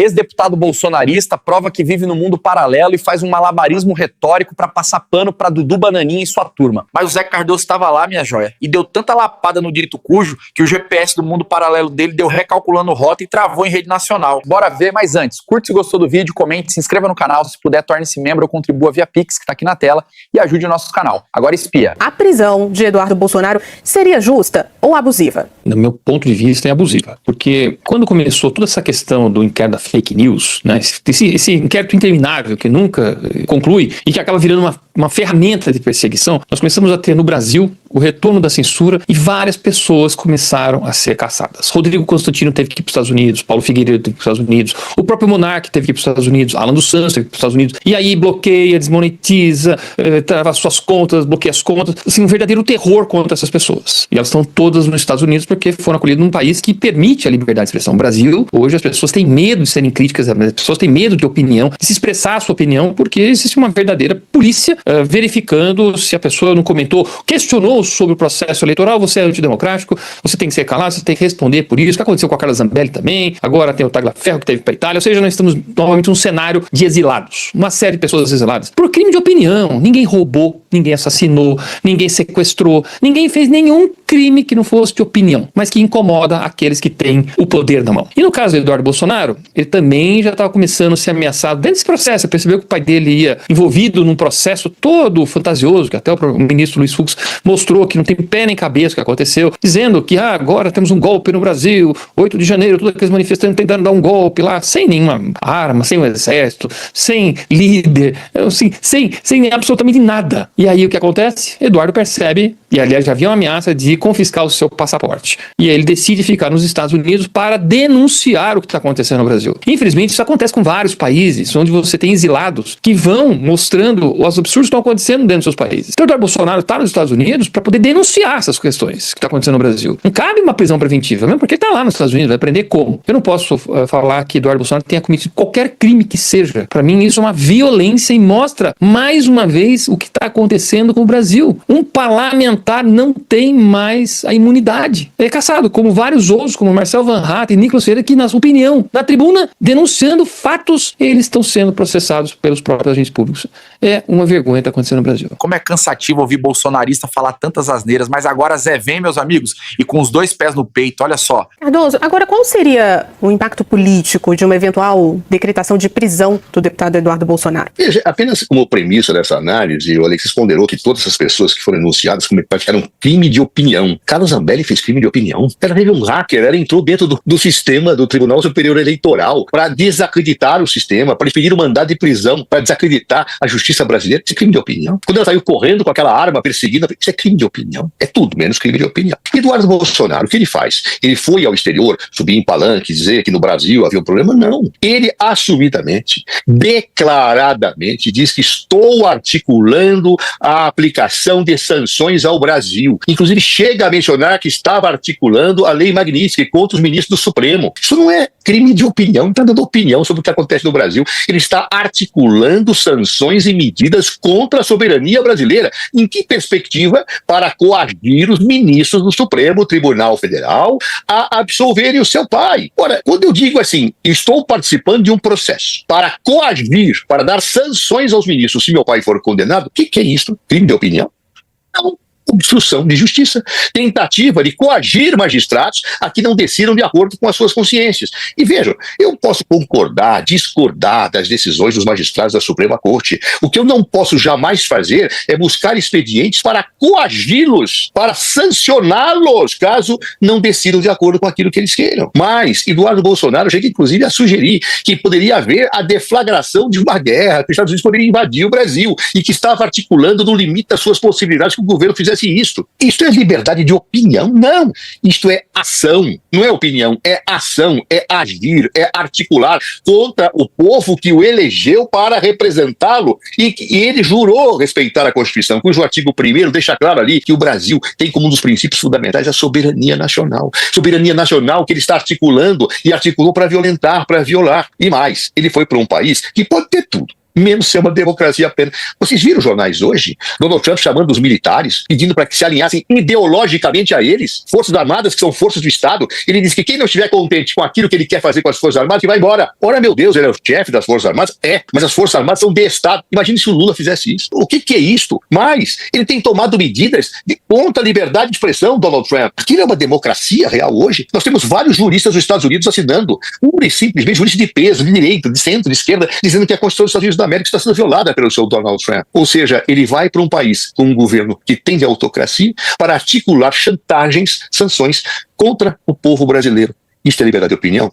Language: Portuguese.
Ex-deputado bolsonarista prova que vive no mundo paralelo e faz um malabarismo retórico para passar pano para Dudu Bananinha e sua turma. Mas o Zé Cardoso estava lá, minha joia, e deu tanta lapada no dito cujo que o GPS do mundo paralelo dele deu recalculando rota e travou em rede nacional. Bora ver, mas antes, curte se gostou do vídeo, comente, se inscreva no canal, se puder torne-se membro ou contribua via Pix, que tá aqui na tela, e ajude o nosso canal. Agora espia. A prisão de Eduardo Bolsonaro seria justa ou abusiva? No meu ponto de vista, é abusiva. Porque quando começou toda essa questão do inquérito da fake news, né, esse inquérito interminável que nunca conclui e que acaba virando uma ferramenta de perseguição, nós começamos a ter no Brasil o retorno da censura e várias pessoas começaram a ser caçadas. Rodrigo Constantino teve que ir para os Estados Unidos, Paulo Figueiredo teve que ir para os Estados Unidos, o próprio Monark teve que ir para os Estados Unidos, Alan dos Santos teve que ir para os Estados Unidos, e aí bloqueia, desmonetiza, trava suas contas, bloqueia as contas, assim, um verdadeiro terror contra essas pessoas. E elas estão todas nos Estados Unidos porque foram acolhidas num país que permite a liberdade de expressão. No Brasil, hoje as pessoas têm medo de serem críticas, as pessoas têm medo de opinião, de se expressar a sua opinião, porque existe uma verdadeira polícia verificando se a pessoa não comentou, questionou sobre o processo eleitoral, você é antidemocrático, você tem que ser calado, você tem que responder por isso. O que aconteceu com a Carla Zambelli também, agora tem o Tagliaferro que teve para a Itália, ou seja, nós estamos novamente num cenário de exilados, uma série de pessoas exiladas, por crime de opinião. Ninguém roubou, ninguém assassinou, ninguém sequestrou, ninguém fez nenhum crime que não fosse de opinião, mas que incomoda aqueles que têm o poder na mão. E no caso do Eduardo Bolsonaro, ele também já estava começando a ser ameaçado dentro desse processo. Ele percebeu que o pai dele ia envolvido num processo todo fantasioso, que até o ministro Luiz Fux mostrou que não tem pé nem cabeça o que aconteceu, dizendo que agora temos um golpe no Brasil, 8 de janeiro, todos aqueles manifestantes tentando dar um golpe lá, sem nenhuma arma, sem um exército, sem líder, assim, sem absolutamente nada. E aí o que acontece? Eduardo percebe, e aliás já havia uma ameaça de confiscar o seu passaporte. E aí ele decide ficar nos Estados Unidos para denunciar o que está acontecendo no Brasil. Infelizmente isso acontece com vários países, onde você tem exilados que vão mostrando os absurdos que estão acontecendo dentro dos seus países. Então o Eduardo Bolsonaro está nos Estados Unidos para poder denunciar essas questões que estão acontecendo no Brasil. Não cabe uma prisão preventiva, mesmo porque ele está lá nos Estados Unidos, vai aprender como. Eu não posso falar que Eduardo Bolsonaro tenha cometido qualquer crime que seja. Para mim isso é uma violência e mostra mais uma vez o que está acontecendo com o Brasil. Um parlamentar não tem mais a imunidade. Ele é caçado, como vários outros, como Marcel Van Hatten e Nicolas Ferreira, que na sua opinião, na tribuna, denunciando fatos, eles estão sendo processados pelos próprios agentes públicos. É uma vergonha que está acontecendo no Brasil. Como é cansativo ouvir bolsonarista falar tantas asneiras, mas agora Zé vem, meus amigos, e com os 2 pés no peito, olha só. Cardoso, agora qual seria o impacto político de uma eventual decretação de prisão do deputado Eduardo Bolsonaro? Veja, apenas como premissa dessa análise, o Alexis ponderou que todas essas pessoas que foram denunciadas praticaram crime de opinião. Carla Zambelli fez crime de opinião. Ela teve um hacker, ela entrou dentro do sistema do Tribunal Superior Eleitoral para desacreditar o sistema, para pedir um mandado de prisão, para desacreditar a justiça brasileira. Isso é crime de opinião. Quando ela saiu correndo com aquela arma perseguindo, isso é crime de opinião. É tudo menos crime de opinião. Eduardo Bolsonaro, o que ele faz? Ele foi ao exterior, subir em palanque, dizer que no Brasil havia um problema? Não. Ele assumidamente, declaradamente, diz que estou articulando a aplicação de sanções ao Brasil. Inclusive chega a mencionar que estava articulando a Lei Magnitsky contra os ministros do Supremo. Isso não é crime de opinião, não está dando opinião sobre o que acontece no Brasil. Ele está articulando sanções e medidas contra a soberania brasileira. Em que perspectiva? Para coagir os ministros do Supremo Tribunal Federal a absolverem o seu pai. Ora, quando eu digo assim, estou participando de um processo para coagir, para dar sanções aos ministros se meu pai for condenado, o que é isso? Crime de opinião? Não. Obstrução de justiça, tentativa de coagir magistrados a que não decidam de acordo com as suas consciências. E vejam, eu posso concordar, discordar das decisões dos magistrados da Suprema Corte. O que eu não posso jamais fazer é buscar expedientes para coagi-los, para sancioná-los, caso não decidam de acordo com aquilo que eles queiram. Mas Eduardo Bolsonaro chega inclusive a sugerir que poderia haver a deflagração de uma guerra, que os Estados Unidos poderiam invadir o Brasil e que estava articulando no limite das suas possibilidades que o governo fizesse isto. Isto é liberdade de opinião? Não. Isto é ação. Não é opinião, é ação, é agir, é articular contra o povo que o elegeu para representá-lo e ele jurou respeitar a Constituição, cujo artigo 1º deixa claro ali que o Brasil tem como um dos princípios fundamentais a soberania nacional. Soberania nacional que ele está articulando e articulou para violentar, para violar. E mais, ele foi para um país que pode ter tudo, menos ser uma democracia apenas. Vocês viram os jornais hoje? Donald Trump chamando os militares, pedindo para que se alinhassem ideologicamente a eles, Forças Armadas, que são forças do Estado. Ele diz que quem não estiver contente com aquilo que ele quer fazer com as Forças Armadas, que vai embora. Ora, meu Deus, ele é o chefe das Forças Armadas? É, mas as Forças Armadas são de Estado. Imagine se o Lula fizesse isso. O que é isto? Mas ele tem tomado medidas contra a liberdade de expressão, Donald Trump. Aquilo é uma democracia real hoje. Nós temos vários juristas dos Estados Unidos assinando, pura e simplesmente juristas de peso, de direita, de centro, de esquerda, dizendo que a Constituição dos Estados Unidos da América está sendo violada pelo seu Donald Trump. Ou seja, ele vai para um país com um governo que tem de autocracia para articular chantagens, sanções contra o povo brasileiro. Isso é liberdade de opinião?